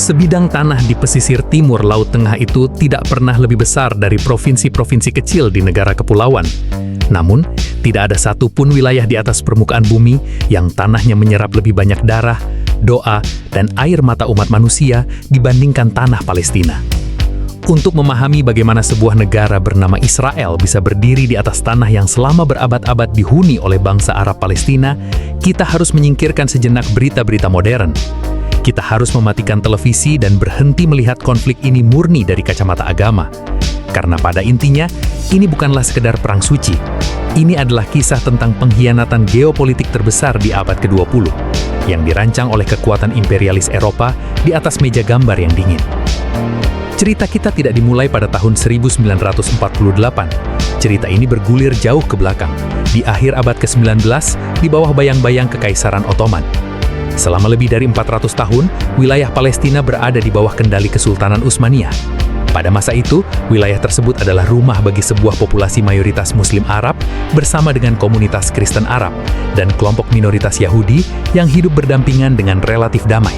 Sebidang tanah di pesisir timur Laut Tengah itu tidak pernah lebih besar dari provinsi-provinsi kecil di negara kepulauan. Namun, tidak ada satupun wilayah di atas permukaan bumi yang tanahnya menyerap lebih banyak darah, doa, dan air mata umat manusia dibandingkan tanah Palestina. Untuk memahami bagaimana sebuah negara bernama Israel bisa berdiri di atas tanah yang selama berabad-abad dihuni oleh bangsa Arab Palestina, kita harus menyingkirkan sejenak berita-berita modern. Kita harus mematikan televisi dan berhenti melihat konflik ini murni dari kacamata agama. Karena pada intinya, ini bukanlah sekedar perang suci. Ini adalah kisah tentang pengkhianatan geopolitik terbesar di abad ke-20, yang dirancang oleh kekuatan imperialis Eropa di atas meja gambar yang dingin. Cerita kita tidak dimulai pada tahun 1948. Cerita ini bergulir jauh ke belakang, di akhir abad ke-19, di bawah bayang-bayang Kekaisaran Ottoman. Selama lebih dari 400 tahun, wilayah Palestina berada di bawah kendali Kesultanan Utsmaniyah. Pada masa itu, wilayah tersebut adalah rumah bagi sebuah populasi mayoritas Muslim Arab bersama dengan komunitas Kristen Arab dan kelompok minoritas Yahudi yang hidup berdampingan dengan relatif damai.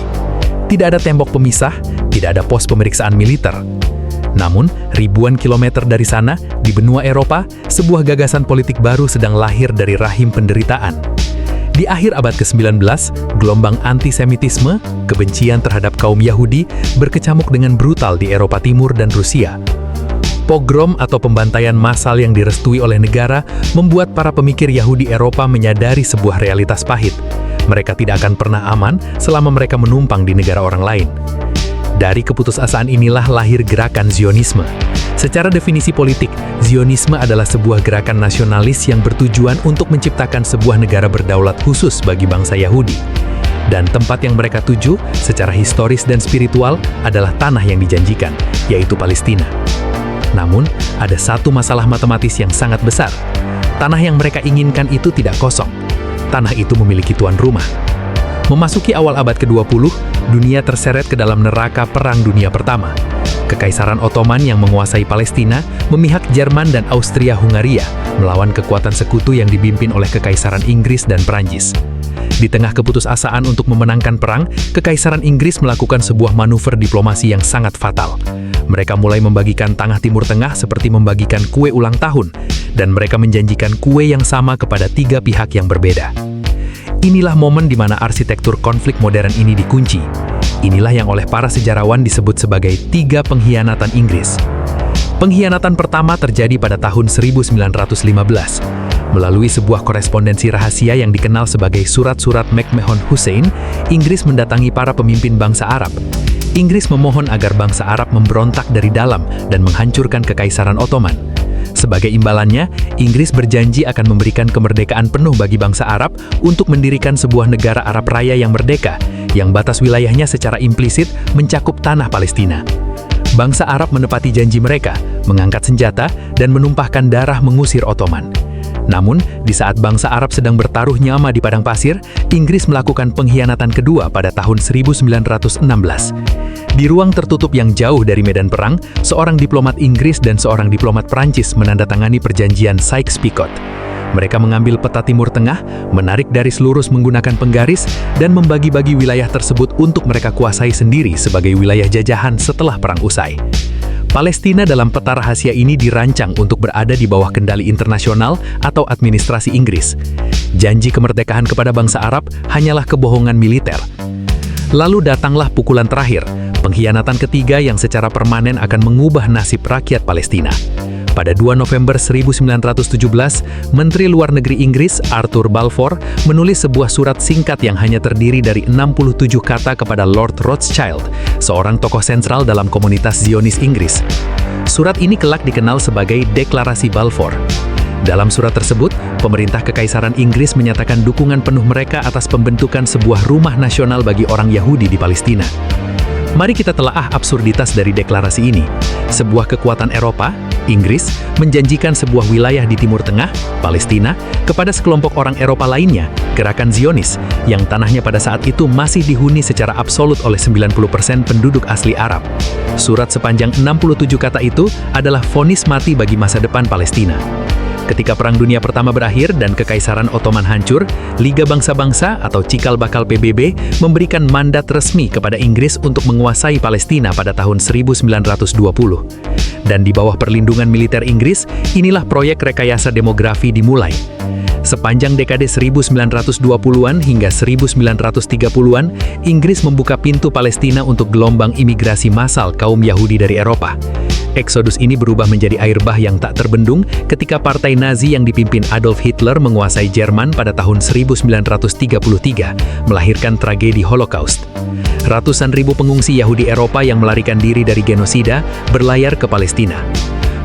Tidak ada tembok pemisah, tidak ada pos pemeriksaan militer. Namun, ribuan kilometer dari sana, di benua Eropa, sebuah gagasan politik baru sedang lahir dari rahim penderitaan. Di akhir abad ke-19, gelombang antisemitisme, kebencian terhadap kaum Yahudi, berkecamuk dengan brutal di Eropa Timur dan Rusia. Pogrom atau pembantaian massal yang direstui oleh negara membuat para pemikir Yahudi Eropa menyadari sebuah realitas pahit. Mereka tidak akan pernah aman selama mereka menumpang di negara orang lain. Dari keputusasaan inilah lahir gerakan Zionisme. Secara definisi politik, Zionisme adalah sebuah gerakan nasionalis yang bertujuan untuk menciptakan sebuah negara berdaulat khusus bagi bangsa Yahudi. Dan tempat yang mereka tuju, secara historis dan spiritual, adalah tanah yang dijanjikan, yaitu Palestina. Namun, ada satu masalah matematis yang sangat besar. Tanah yang mereka inginkan itu tidak kosong. Tanah itu memiliki tuan rumah. Memasuki awal abad ke-20, dunia terseret ke dalam neraka Perang Dunia Pertama. Kekaisaran Ottoman yang menguasai Palestina memihak Jerman dan Austria-Hungaria melawan kekuatan sekutu yang dipimpin oleh Kekaisaran Inggris dan Perancis. Di tengah keputusasaan untuk memenangkan perang, Kekaisaran Inggris melakukan sebuah manuver diplomasi yang sangat fatal. Mereka mulai membagikan tanah Timur Tengah seperti membagikan kue ulang tahun, dan mereka menjanjikan kue yang sama kepada tiga pihak yang berbeda. Inilah momen di mana arsitektur konflik modern ini dikunci. Inilah yang oleh para sejarawan disebut sebagai tiga pengkhianatan Inggris. Pengkhianatan pertama terjadi pada tahun 1915. Melalui sebuah korespondensi rahasia yang dikenal sebagai Surat-Surat McMahon Hussein, Inggris mendatangi para pemimpin bangsa Arab. Inggris memohon agar bangsa Arab memberontak dari dalam dan menghancurkan Kekaisaran Ottoman. Sebagai imbalannya, Inggris berjanji akan memberikan kemerdekaan penuh bagi bangsa Arab untuk mendirikan sebuah negara Arab Raya yang merdeka, yang batas wilayahnya secara implisit mencakup tanah Palestina. Bangsa Arab menepati janji mereka, mengangkat senjata, dan menumpahkan darah mengusir Ottoman. Namun, di saat bangsa Arab sedang bertaruh nyawa di padang pasir, Inggris melakukan pengkhianatan kedua pada tahun 1916. Di ruang tertutup yang jauh dari medan perang, seorang diplomat Inggris dan seorang diplomat Prancis menandatangani perjanjian Sykes-Picot. Mereka mengambil peta Timur Tengah, menarik garis lurus menggunakan penggaris, dan membagi-bagi wilayah tersebut untuk mereka kuasai sendiri sebagai wilayah jajahan setelah perang usai. Palestina dalam peta rahasia ini dirancang untuk berada di bawah kendali internasional atau administrasi Inggris. Janji kemerdekaan kepada bangsa Arab hanyalah kebohongan militer. Lalu datanglah pukulan terakhir, pengkhianatan ketiga yang secara permanen akan mengubah nasib rakyat Palestina. Pada 2 November 1917, Menteri Luar Negeri Inggris Arthur Balfour menulis sebuah surat singkat yang hanya terdiri dari 67 kata kepada Lord Rothschild, seorang tokoh sentral dalam komunitas Zionis Inggris. Surat ini kelak dikenal sebagai Deklarasi Balfour. Dalam surat tersebut, pemerintah Kekaisaran Inggris menyatakan dukungan penuh mereka atas pembentukan sebuah rumah nasional bagi orang Yahudi di Palestina. Mari kita telaah absurditas dari deklarasi ini. Sebuah kekuatan Eropa, Inggris, menjanjikan sebuah wilayah di Timur Tengah, Palestina, kepada sekelompok orang Eropa lainnya, gerakan Zionis, yang tanahnya pada saat itu masih dihuni secara absolut oleh 90% penduduk asli Arab. Surat sepanjang 67 kata itu adalah vonis mati bagi masa depan Palestina. Ketika Perang Dunia Pertama berakhir dan Kekaisaran Ottoman hancur, Liga Bangsa-Bangsa atau cikal bakal PBB memberikan mandat resmi kepada Inggris untuk menguasai Palestina pada tahun 1920. Dan di bawah perlindungan militer Inggris, inilah proyek rekayasa demografi dimulai. Sepanjang dekade 1920-an hingga 1930-an, Inggris membuka pintu Palestina untuk gelombang imigrasi massal kaum Yahudi dari Eropa. Eksodus ini berubah menjadi air bah yang tak terbendung ketika Partai Nazi yang dipimpin Adolf Hitler menguasai Jerman pada tahun 1933, melahirkan tragedi Holocaust. Ratusan ribu pengungsi Yahudi Eropa yang melarikan diri dari genosida berlayar ke Palestina.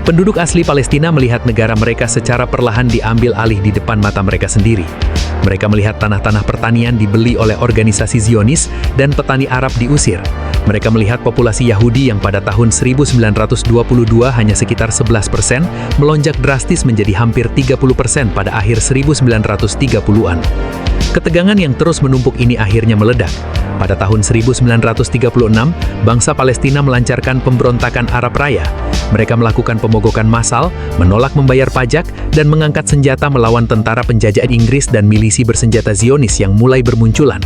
Penduduk asli Palestina melihat negara mereka secara perlahan diambil alih di depan mata mereka sendiri. Mereka melihat tanah-tanah pertanian dibeli oleh organisasi Zionis dan petani Arab diusir. Mereka melihat populasi Yahudi yang pada tahun 1922 hanya sekitar 11%, melonjak drastis menjadi hampir 30% pada akhir 1930-an. Ketegangan yang terus menumpuk ini akhirnya meledak. Pada tahun 1936, bangsa Palestina melancarkan pemberontakan Arab Raya. Mereka melakukan pemogokan massal, menolak membayar pajak, dan mengangkat senjata melawan tentara penjajah Inggris dan milisi bersenjata Zionis yang mulai bermunculan.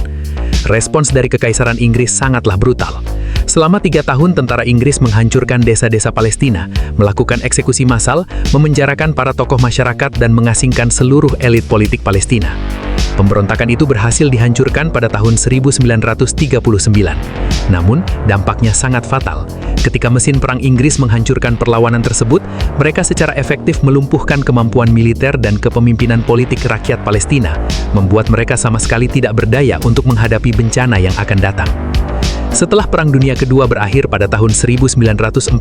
Respons dari Kekaisaran Inggris sangatlah brutal. Selama 3 tahun tentara Inggris menghancurkan desa-desa Palestina, melakukan eksekusi massal, memenjarakan para tokoh masyarakat dan mengasingkan seluruh elit politik Palestina. Pemberontakan itu berhasil dihancurkan pada tahun 1939. Namun, dampaknya sangat fatal. Ketika mesin perang Inggris menghancurkan perlawanan tersebut, mereka secara efektif melumpuhkan kemampuan militer dan kepemimpinan politik rakyat Palestina, membuat mereka sama sekali tidak berdaya untuk menghadapi bencana yang akan datang. Setelah Perang Dunia Kedua berakhir pada tahun 1945,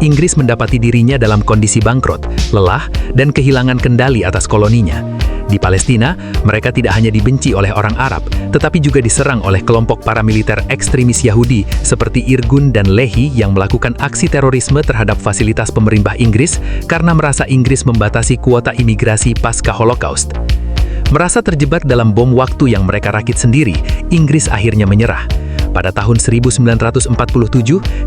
Inggris mendapati dirinya dalam kondisi bangkrut, lelah, dan kehilangan kendali atas koloninya. Di Palestina, mereka tidak hanya dibenci oleh orang Arab, tetapi juga diserang oleh kelompok paramiliter ekstremis Yahudi seperti Irgun dan Lehi yang melakukan aksi terorisme terhadap fasilitas pemerintah Inggris karena merasa Inggris membatasi kuota imigrasi pasca Holocaust. Merasa terjebak dalam bom waktu yang mereka rakit sendiri, Inggris akhirnya menyerah. Pada tahun 1947,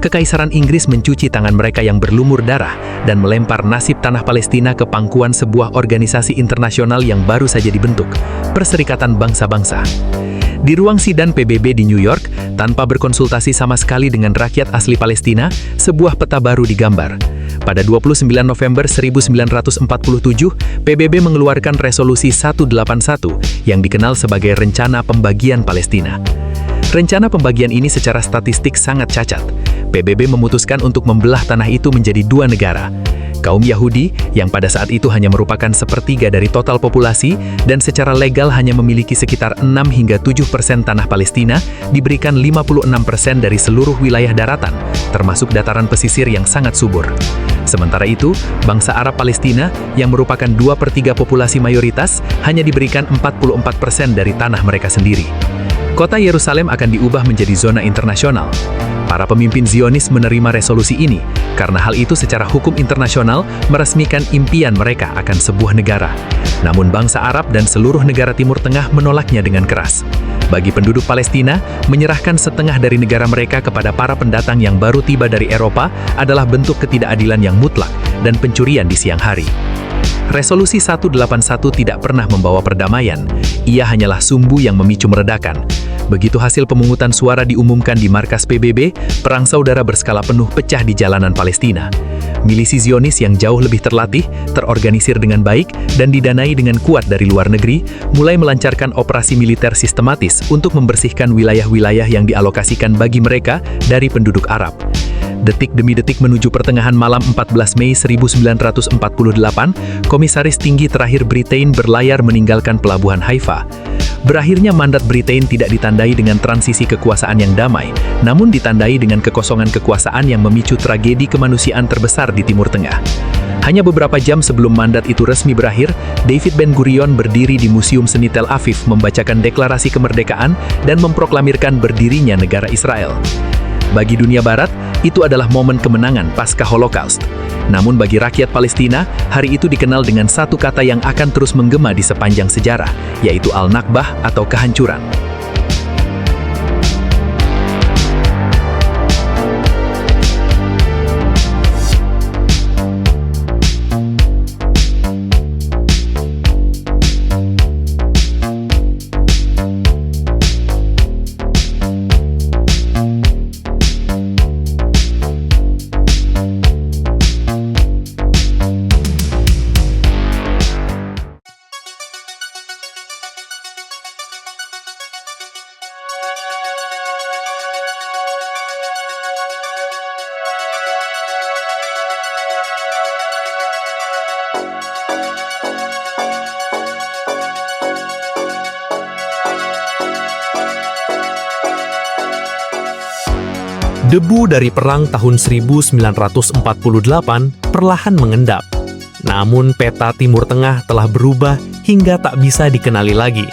Kekaisaran Inggris mencuci tangan mereka yang berlumur darah dan melempar nasib tanah Palestina ke pangkuan sebuah organisasi internasional yang baru saja dibentuk, Perserikatan Bangsa-Bangsa. Di ruang sidang PBB di New York, tanpa berkonsultasi sama sekali dengan rakyat asli Palestina, sebuah peta baru digambar. Pada 29 November 1947, PBB mengeluarkan Resolusi 181 yang dikenal sebagai Rencana Pembagian Palestina. Rencana pembagian ini secara statistik sangat cacat. PBB memutuskan untuk membelah tanah itu menjadi 2 negara. Kaum Yahudi, yang pada saat itu hanya merupakan sepertiga dari total populasi dan secara legal hanya memiliki sekitar 6 hingga 7% tanah Palestina, diberikan 56% dari seluruh wilayah daratan, termasuk dataran pesisir yang sangat subur. Sementara itu, bangsa Arab Palestina, yang merupakan 2/3 populasi mayoritas, hanya diberikan 44% dari tanah mereka sendiri. Kota Yerusalem akan diubah menjadi zona internasional. Para pemimpin Zionis menerima resolusi ini, karena hal itu secara hukum internasional meresmikan impian mereka akan sebuah negara. Namun bangsa Arab dan seluruh negara Timur Tengah menolaknya dengan keras. Bagi penduduk Palestina, menyerahkan setengah dari negara mereka kepada para pendatang yang baru tiba dari Eropa adalah bentuk ketidakadilan yang mutlak dan pencurian di siang hari. Resolusi 181 tidak pernah membawa perdamaian. Ia hanyalah sumbu yang memicu meredakan. Begitu hasil pemungutan suara diumumkan di markas PBB, perang saudara berskala penuh pecah di jalanan Palestina. Milisi Zionis yang jauh lebih terlatih, terorganisir dengan baik, dan didanai dengan kuat dari luar negeri, mulai melancarkan operasi militer sistematis untuk membersihkan wilayah-wilayah yang dialokasikan bagi mereka dari penduduk Arab. Detik demi detik menuju pertengahan malam 14 Mei 1948, Komisaris Tinggi terakhir Britain berlayar meninggalkan pelabuhan Haifa. Berakhirnya mandat Britain tidak ditandai dengan transisi kekuasaan yang damai, namun ditandai dengan kekosongan kekuasaan yang memicu tragedi kemanusiaan terbesar di Timur Tengah. Hanya beberapa jam sebelum mandat itu resmi berakhir, David Ben-Gurion berdiri di Museum Seni Tel Aviv membacakan deklarasi kemerdekaan dan memproklamirkan berdirinya negara Israel. Bagi dunia Barat, itu adalah momen kemenangan pasca Holocaust. Namun bagi rakyat Palestina, hari itu dikenal dengan satu kata yang akan terus menggema di sepanjang sejarah, yaitu Al-Nakbah atau kehancuran. Debu dari perang tahun 1948 perlahan mengendap. Namun peta Timur Tengah telah berubah hingga tak bisa dikenali lagi.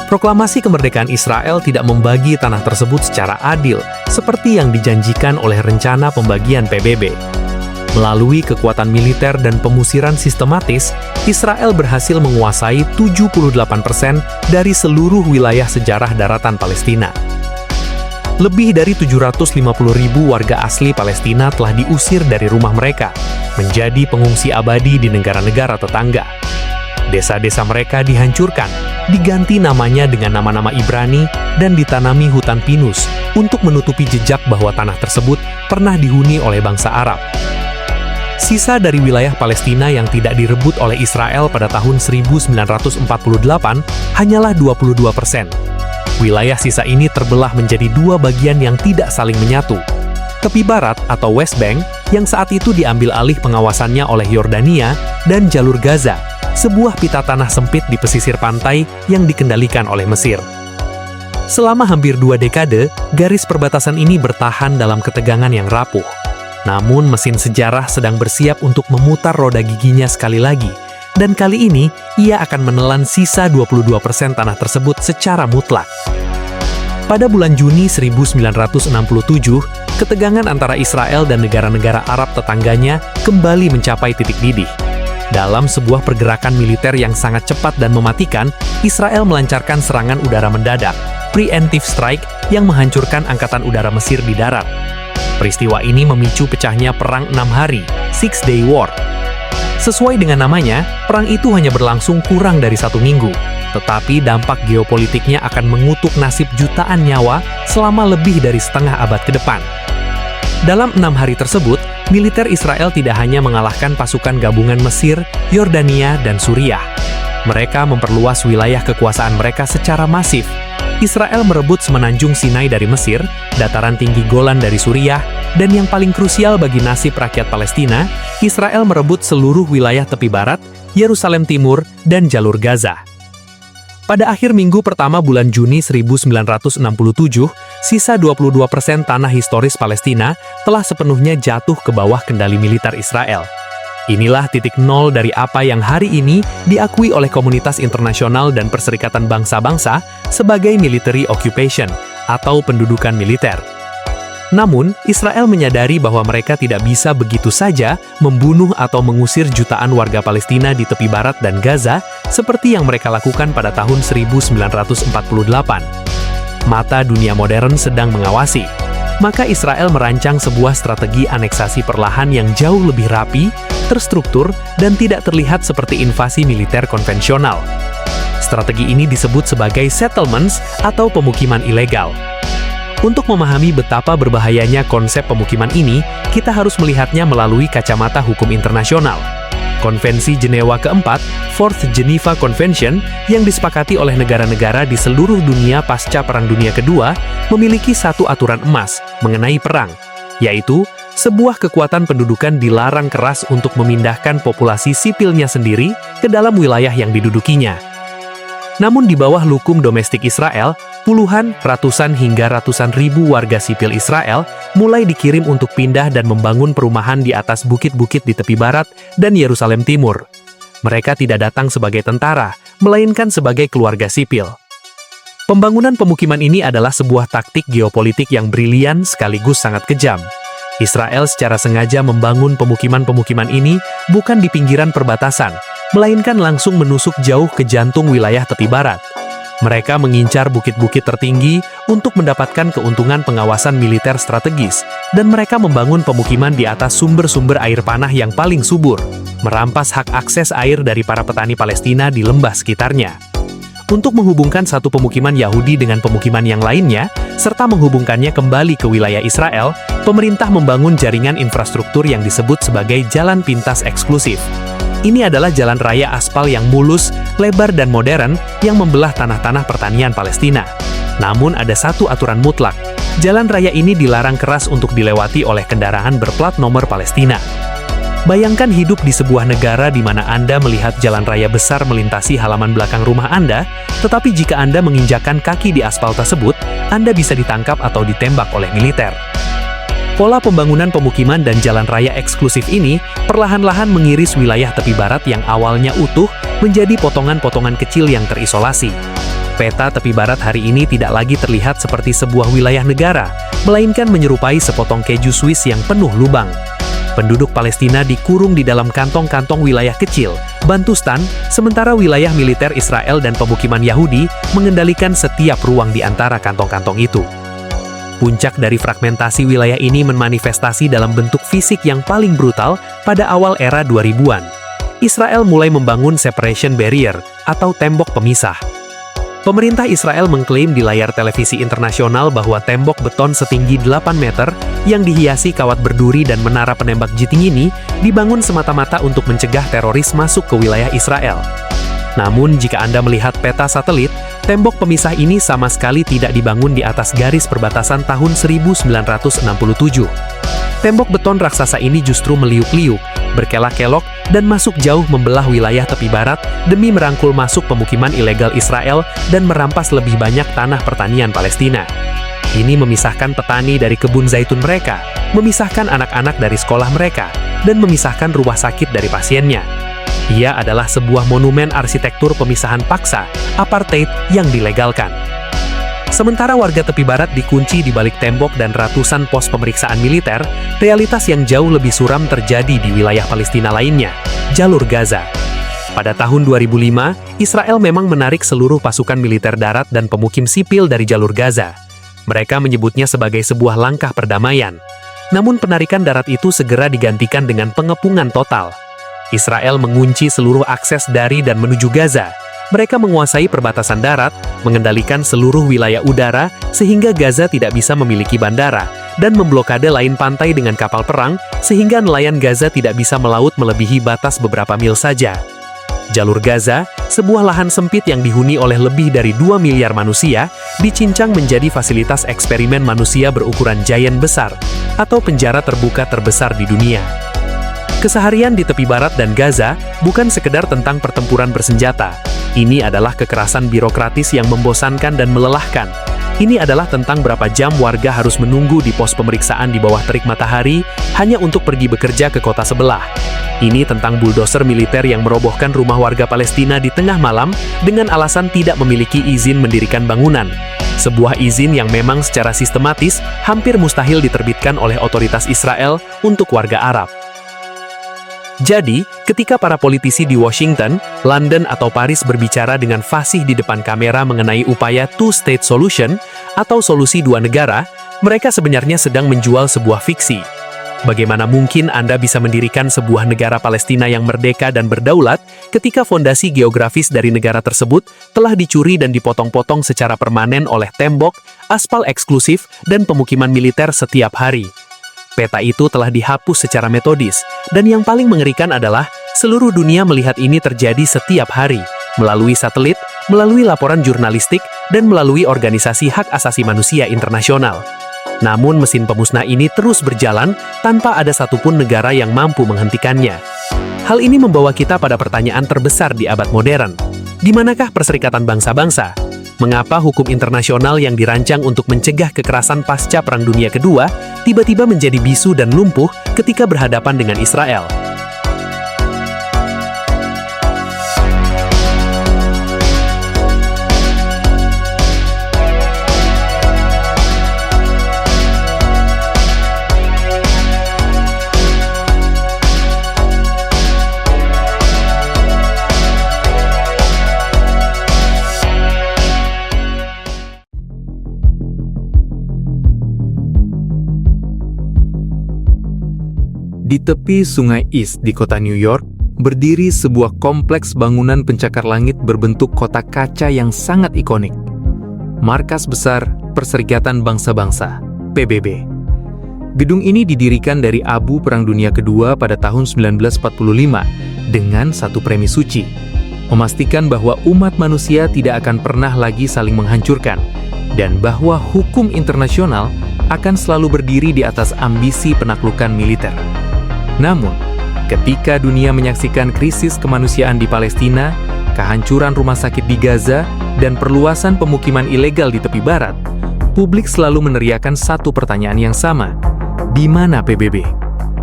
Proklamasi kemerdekaan Israel tidak membagi tanah tersebut secara adil, seperti yang dijanjikan oleh rencana pembagian PBB. Melalui kekuatan militer dan pemusiran sistematis, Israel berhasil menguasai 78% dari seluruh wilayah sejarah daratan Palestina. Lebih dari 750.000 warga asli Palestina telah diusir dari rumah mereka, menjadi pengungsi abadi di negara-negara tetangga. Desa-desa mereka dihancurkan, diganti namanya dengan nama-nama Ibrani, dan ditanami hutan pinus untuk menutupi jejak bahwa tanah tersebut pernah dihuni oleh bangsa Arab. Sisa dari wilayah Palestina yang tidak direbut oleh Israel pada tahun 1948 hanyalah 22%. Wilayah sisa ini terbelah menjadi dua bagian yang tidak saling menyatu. Tepi barat atau West Bank yang saat itu diambil alih pengawasannya oleh Yordania, dan jalur Gaza, sebuah pita tanah sempit di pesisir pantai yang dikendalikan oleh Mesir. Selama hampir 2 dekade, garis perbatasan ini bertahan dalam ketegangan yang rapuh. Namun mesin sejarah sedang bersiap untuk memutar roda giginya sekali lagi, dan kali ini ia akan menelan sisa 22% tanah tersebut secara mutlak. Pada bulan Juni 1967, ketegangan antara Israel dan negara-negara Arab tetangganya kembali mencapai titik didih. Dalam sebuah pergerakan militer yang sangat cepat dan mematikan, Israel melancarkan serangan udara mendadak, preemptive strike, yang menghancurkan angkatan udara Mesir di darat. Peristiwa ini memicu pecahnya Perang 6 Hari, Six-Day War. Sesuai dengan namanya, perang itu hanya berlangsung kurang dari 1 minggu, tetapi dampak geopolitiknya akan mengutuk nasib jutaan nyawa selama lebih dari setengah abad ke depan. Dalam 6 hari tersebut, militer Israel tidak hanya mengalahkan pasukan gabungan Mesir, Yordania, dan Suriah. Mereka memperluas wilayah kekuasaan mereka secara masif. Israel merebut semenanjung Sinai dari Mesir, dataran tinggi Golan dari Suriah, dan yang paling krusial bagi nasib rakyat Palestina, Israel merebut seluruh wilayah tepi barat, Yerusalem Timur, dan jalur Gaza. Pada akhir minggu pertama bulan Juni 1967, sisa 22% tanah historis Palestina telah sepenuhnya jatuh ke bawah kendali militer Israel. Inilah titik nol dari apa yang hari ini diakui oleh komunitas internasional dan Perserikatan Bangsa-Bangsa sebagai military occupation atau pendudukan militer. Namun, Israel menyadari bahwa mereka tidak bisa begitu saja membunuh atau mengusir jutaan warga Palestina di tepi barat dan Gaza seperti yang mereka lakukan pada tahun 1948. Mata dunia modern sedang mengawasi. Maka Israel merancang sebuah strategi aneksasi perlahan yang jauh lebih rapi, terstruktur, dan tidak terlihat seperti invasi militer konvensional. Strategi ini disebut sebagai settlements atau pemukiman ilegal. Untuk memahami betapa berbahayanya konsep pemukiman ini, kita harus melihatnya melalui kacamata hukum internasional. Konvensi Jenewa keempat, Fourth Geneva Convention, yang disepakati oleh negara-negara di seluruh dunia pasca Perang Dunia Kedua, memiliki satu aturan emas mengenai perang, yaitu sebuah kekuatan pendudukan dilarang keras untuk memindahkan populasi sipilnya sendiri ke dalam wilayah yang didudukinya. Namun di bawah hukum domestik Israel, puluhan, ratusan hingga ratusan ribu warga sipil Israel mulai dikirim untuk pindah dan membangun perumahan di atas bukit-bukit di tepi barat dan Yerusalem Timur. Mereka tidak datang sebagai tentara, melainkan sebagai keluarga sipil. Pembangunan pemukiman ini adalah sebuah taktik geopolitik yang brilian sekaligus sangat kejam. Israel secara sengaja membangun pemukiman-pemukiman ini bukan di pinggiran perbatasan, melainkan langsung menusuk jauh ke jantung wilayah tepi barat. Mereka mengincar bukit-bukit tertinggi untuk mendapatkan keuntungan pengawasan militer strategis, dan mereka membangun pemukiman di atas sumber-sumber air panah yang paling subur, merampas hak akses air dari para petani Palestina di lembah sekitarnya. Untuk menghubungkan satu pemukiman Yahudi dengan pemukiman yang lainnya, serta menghubungkannya kembali ke wilayah Israel, pemerintah membangun jaringan infrastruktur yang disebut sebagai jalan pintas eksklusif. Ini adalah jalan raya aspal yang mulus, lebar dan modern yang membelah tanah-tanah pertanian Palestina. Namun ada satu aturan mutlak, jalan raya ini dilarang keras untuk dilewati oleh kendaraan berplat nomor Palestina. Bayangkan hidup di sebuah negara di mana Anda melihat jalan raya besar melintasi halaman belakang rumah Anda, tetapi jika Anda menginjakkan kaki di aspal tersebut, Anda bisa ditangkap atau ditembak oleh militer. Pola pembangunan pemukiman dan jalan raya eksklusif ini perlahan-lahan mengiris wilayah tepi barat yang awalnya utuh menjadi potongan-potongan kecil yang terisolasi. Peta tepi barat hari ini tidak lagi terlihat seperti sebuah wilayah negara, melainkan menyerupai sepotong keju Swiss yang penuh lubang. Penduduk Palestina dikurung di dalam kantong-kantong wilayah kecil, Bantustan, sementara wilayah militer Israel dan pemukiman Yahudi mengendalikan setiap ruang di antara kantong-kantong itu. Puncak dari fragmentasi wilayah ini memanifestasi dalam bentuk fisik yang paling brutal pada awal era 2000-an. Israel mulai membangun separation barrier atau tembok pemisah. Pemerintah Israel mengklaim di layar televisi internasional bahwa tembok beton setinggi 8 meter yang dihiasi kawat berduri dan menara penembak jiting ini dibangun semata-mata untuk mencegah teroris masuk ke wilayah Israel. Namun, jika Anda melihat peta satelit, tembok pemisah ini sama sekali tidak dibangun di atas garis perbatasan tahun 1967. Tembok beton raksasa ini justru meliuk-liuk, berkelak-kelok, dan masuk jauh membelah wilayah tepi barat demi merangkul masuk pemukiman ilegal Israel dan merampas lebih banyak tanah pertanian Palestina. Ini memisahkan petani dari kebun zaitun mereka, memisahkan anak-anak dari sekolah mereka, dan memisahkan rumah sakit dari pasiennya. Ia adalah sebuah monumen arsitektur pemisahan paksa, apartheid yang dilegalkan. Sementara warga tepi barat dikunci di balik tembok dan ratusan pos pemeriksaan militer, realitas yang jauh lebih suram terjadi di wilayah Palestina lainnya, jalur Gaza. Pada tahun 2005, Israel memang menarik seluruh pasukan militer darat dan pemukim sipil dari jalur Gaza. Mereka menyebutnya sebagai sebuah langkah perdamaian. Namun penarikan darat itu segera digantikan dengan pengepungan total. Israel mengunci seluruh akses dari dan menuju Gaza. Mereka menguasai perbatasan darat, mengendalikan seluruh wilayah udara, sehingga Gaza tidak bisa memiliki bandara, dan memblokade lain pantai dengan kapal perang, sehingga nelayan Gaza tidak bisa melaut melebihi batas beberapa mil saja. Jalur Gaza, sebuah lahan sempit yang dihuni oleh lebih dari 2 miliar manusia, dicincang menjadi fasilitas eksperimen manusia berukuran giant besar, atau penjara terbuka terbesar di dunia. Keseharian di tepi barat dan Gaza bukan sekedar tentang pertempuran bersenjata. Ini adalah kekerasan birokratis yang membosankan dan melelahkan. Ini adalah tentang berapa jam warga harus menunggu di pos pemeriksaan di bawah terik matahari hanya untuk pergi bekerja ke kota sebelah. Ini tentang buldoser militer yang merobohkan rumah warga Palestina di tengah malam dengan alasan tidak memiliki izin mendirikan bangunan. Sebuah izin yang memang secara sistematis hampir mustahil diterbitkan oleh otoritas Israel untuk warga Arab. Jadi, ketika para politisi di Washington, London, atau Paris berbicara dengan fasih di depan kamera mengenai upaya two-state solution atau solusi dua negara, mereka sebenarnya sedang menjual sebuah fiksi. Bagaimana mungkin Anda bisa mendirikan sebuah negara Palestina yang merdeka dan berdaulat ketika fondasi geografis dari negara tersebut telah dicuri dan dipotong-potong secara permanen oleh tembok, aspal eksklusif, dan pemukiman militer setiap hari? Peta itu telah dihapus secara metodis, dan yang paling mengerikan adalah seluruh dunia melihat ini terjadi setiap hari, melalui satelit, melalui laporan jurnalistik, dan melalui organisasi hak asasi manusia internasional. Namun mesin pemusnah ini terus berjalan tanpa ada satupun negara yang mampu menghentikannya. Hal ini membawa kita pada pertanyaan terbesar di abad modern. Di manakah Perserikatan Bangsa-Bangsa? Mengapa hukum internasional yang dirancang untuk mencegah kekerasan pasca Perang Dunia Kedua tiba-tiba menjadi bisu dan lumpuh ketika berhadapan dengan Israel? Di tepi Sungai East di kota New York, berdiri sebuah kompleks bangunan pencakar langit berbentuk kotak kaca yang sangat ikonik. Markas Besar Perserikatan Bangsa-Bangsa, PBB. Gedung ini didirikan dari abu Perang Dunia Kedua pada tahun 1945 dengan satu premis suci, memastikan bahwa umat manusia tidak akan pernah lagi saling menghancurkan, dan bahwa hukum internasional akan selalu berdiri di atas ambisi penaklukan militer. Namun, ketika dunia menyaksikan krisis kemanusiaan di Palestina, kehancuran rumah sakit di Gaza, dan perluasan pemukiman ilegal di tepi barat, publik selalu meneriakan satu pertanyaan yang sama. Di mana PBB?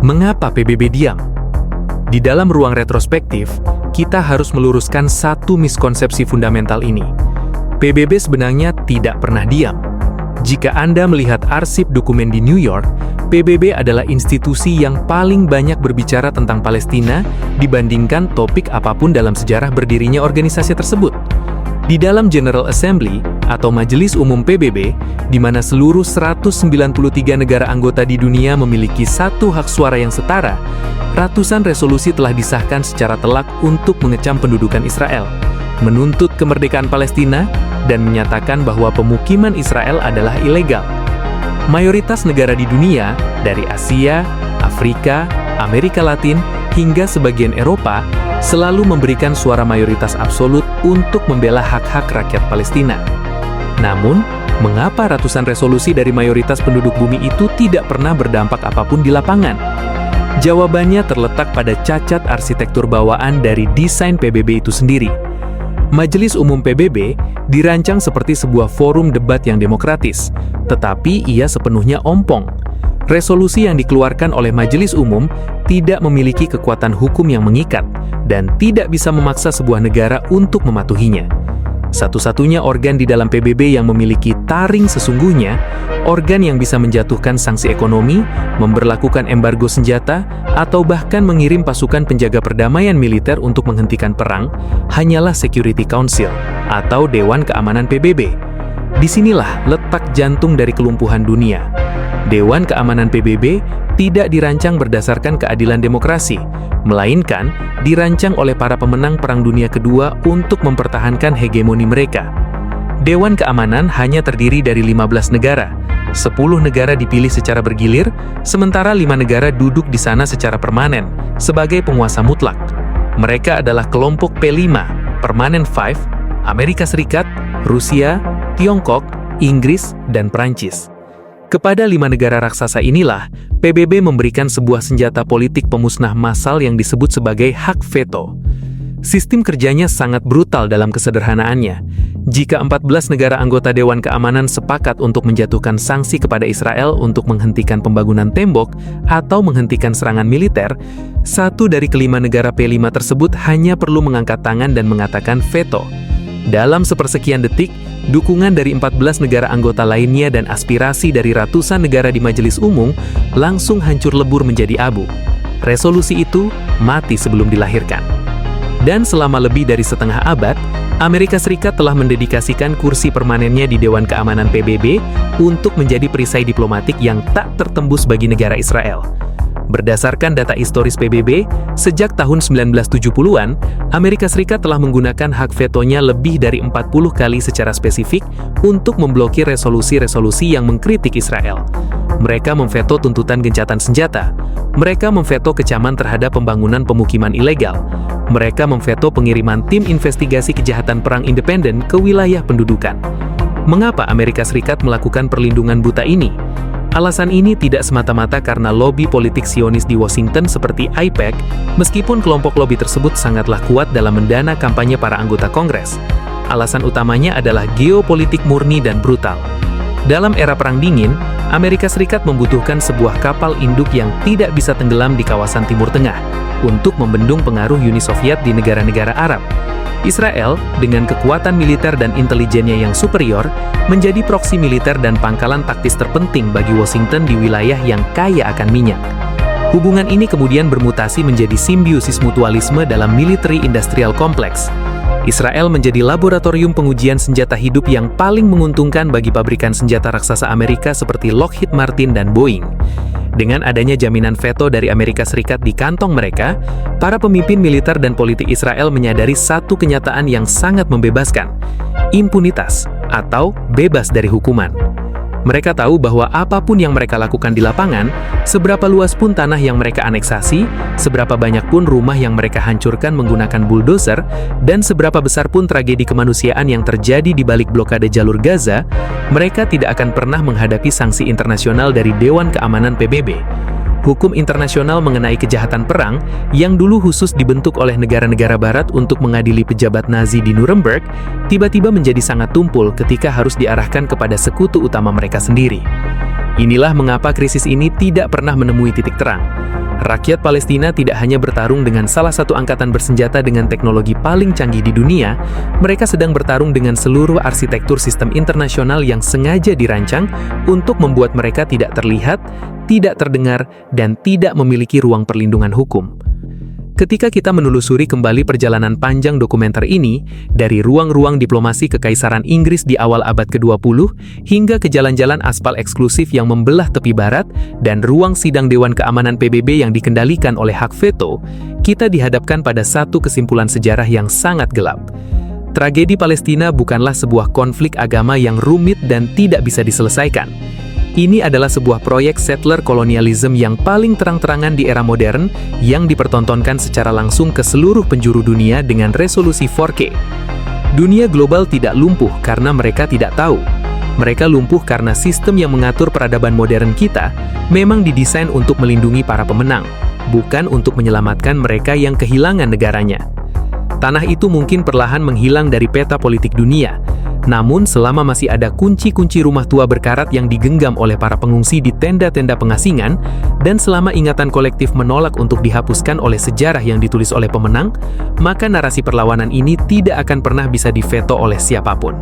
Mengapa PBB diam? Di dalam ruang retrospektif, kita harus meluruskan satu miskonsepsi fundamental ini. PBB sebenarnya tidak pernah diam. Jika Anda melihat arsip dokumen di New York, PBB adalah institusi yang paling banyak berbicara tentang Palestina dibandingkan topik apapun dalam sejarah berdirinya organisasi tersebut. Di dalam General Assembly atau Majelis Umum PBB, di mana seluruh 193 negara anggota di dunia memiliki satu hak suara yang setara, ratusan resolusi telah disahkan secara telak untuk mengecam pendudukan Israel, menuntut kemerdekaan Palestina, dan menyatakan bahwa pemukiman Israel adalah ilegal. Mayoritas negara di dunia, dari Asia, Afrika, Amerika Latin, hingga sebagian Eropa, selalu memberikan suara mayoritas absolut untuk membela hak-hak rakyat Palestina. Namun, mengapa ratusan resolusi dari mayoritas penduduk bumi itu tidak pernah berdampak apapun di lapangan? Jawabannya terletak pada cacat arsitektur bawaan dari desain PBB itu sendiri. Majelis Umum PBB dirancang seperti sebuah forum debat yang demokratis, tetapi ia sepenuhnya ompong. Resolusi yang dikeluarkan oleh Majelis Umum tidak memiliki kekuatan hukum yang mengikat dan tidak bisa memaksa sebuah negara untuk mematuhinya. Satu-satunya organ di dalam PBB yang memiliki taring sesungguhnya, organ yang bisa menjatuhkan sanksi ekonomi, memberlakukan embargo senjata, atau bahkan mengirim pasukan penjaga perdamaian militer untuk menghentikan perang, hanyalah Security Council atau Dewan Keamanan PBB. Disinilah letak jantung dari kelumpuhan dunia. Dewan Keamanan PBB tidak dirancang berdasarkan keadilan demokrasi, melainkan dirancang oleh para pemenang Perang Dunia Kedua untuk mempertahankan hegemoni mereka. Dewan Keamanan hanya terdiri dari 15 negara. 10 negara dipilih secara bergilir, sementara 5 negara duduk di sana secara permanen, sebagai penguasa mutlak. Mereka adalah kelompok P5, Permanent Five, Amerika Serikat, Rusia, Tiongkok, Inggris, dan Prancis. Kepada 5 negara raksasa inilah, PBB memberikan sebuah senjata politik pemusnah massal yang disebut sebagai hak veto. Sistem kerjanya sangat brutal dalam kesederhanaannya. Jika 14 negara anggota Dewan Keamanan sepakat untuk menjatuhkan sanksi kepada Israel untuk menghentikan pembangunan tembok atau menghentikan serangan militer, 1 dari kelima negara P5 tersebut hanya perlu mengangkat tangan dan mengatakan veto. Dalam sepersekian detik, dukungan dari 14 negara anggota lainnya dan aspirasi dari ratusan negara di Majelis Umum langsung hancur lebur menjadi abu. Resolusi itu mati sebelum dilahirkan. Dan selama lebih dari setengah abad, Amerika Serikat telah mendedikasikan kursi permanennya di Dewan Keamanan PBB untuk menjadi perisai diplomatik yang tak tertembus bagi negara Israel. Berdasarkan data historis PBB, sejak tahun 1970-an, Amerika Serikat telah menggunakan hak vetonya lebih dari 40 kali secara spesifik untuk memblokir resolusi-resolusi yang mengkritik Israel. Mereka memveto tuntutan gencatan senjata. Mereka memveto kecaman terhadap pembangunan pemukiman ilegal. Mereka memveto pengiriman tim investigasi kejahatan perang independen ke wilayah pendudukan. Mengapa Amerika Serikat melakukan perlindungan buta ini? Alasan ini tidak semata-mata karena lobi politik Zionis di Washington seperti AIPAC, meskipun kelompok lobi tersebut sangatlah kuat dalam mendana kampanye para anggota Kongres. Alasan utamanya adalah geopolitik murni dan brutal. Dalam era Perang Dingin, Amerika Serikat membutuhkan sebuah kapal induk yang tidak bisa tenggelam di kawasan Timur Tengah untuk membendung pengaruh Uni Soviet di negara-negara Arab. Israel, dengan kekuatan militer dan intelijennya yang superior, menjadi proksi militer dan pangkalan taktis terpenting bagi Washington di wilayah yang kaya akan minyak. Hubungan ini kemudian bermutasi menjadi simbiosis mutualisme dalam military-industrial complex. Israel menjadi laboratorium pengujian senjata hidup yang paling menguntungkan bagi pabrikan senjata raksasa Amerika seperti Lockheed Martin dan Boeing. Dengan adanya jaminan veto dari Amerika Serikat di kantong mereka, para pemimpin militer dan politik Israel menyadari satu kenyataan yang sangat membebaskan: impunitas atau bebas dari hukuman. Mereka tahu bahwa apapun yang mereka lakukan di lapangan, seberapa luas pun tanah yang mereka aneksasi, seberapa banyak pun rumah yang mereka hancurkan menggunakan bulldozer, dan seberapa besar pun tragedi kemanusiaan yang terjadi di balik blokade jalur Gaza, mereka tidak akan pernah menghadapi sanksi internasional dari Dewan Keamanan PBB. Hukum internasional mengenai kejahatan perang yang dulu khusus dibentuk oleh negara-negara barat untuk mengadili pejabat Nazi di Nuremberg, tiba-tiba menjadi sangat tumpul ketika harus diarahkan kepada sekutu utama mereka sendiri. Inilah mengapa krisis ini tidak pernah menemui titik terang. Rakyat Palestina tidak hanya bertarung dengan salah satu angkatan bersenjata dengan teknologi paling canggih di dunia, mereka sedang bertarung dengan seluruh arsitektur sistem internasional yang sengaja dirancang untuk membuat mereka tidak terlihat, tidak terdengar, dan tidak memiliki ruang perlindungan hukum. Ketika kita menelusuri kembali perjalanan panjang dokumenter ini, dari ruang-ruang diplomasi Kekaisaran Inggris di awal abad ke-20, hingga ke jalan-jalan aspal eksklusif yang membelah tepi barat, dan ruang sidang Dewan Keamanan PBB yang dikendalikan oleh hak veto, kita dihadapkan pada satu kesimpulan sejarah yang sangat gelap. Tragedi Palestina bukanlah sebuah konflik agama yang rumit dan tidak bisa diselesaikan. Ini adalah sebuah proyek settler kolonialisme yang paling terang-terangan di era modern yang dipertontonkan secara langsung ke seluruh penjuru dunia dengan resolusi 4K. Dunia global tidak lumpuh karena mereka tidak tahu. Mereka lumpuh karena sistem yang mengatur peradaban modern kita memang didesain untuk melindungi para pemenang, bukan untuk menyelamatkan mereka yang kehilangan negaranya. Tanah itu mungkin perlahan menghilang dari peta politik dunia. Namun, selama masih ada kunci-kunci rumah tua berkarat yang digenggam oleh para pengungsi di tenda-tenda pengasingan, dan selama ingatan kolektif menolak untuk dihapuskan oleh sejarah yang ditulis oleh pemenang, maka narasi perlawanan ini tidak akan pernah bisa diveto oleh siapapun.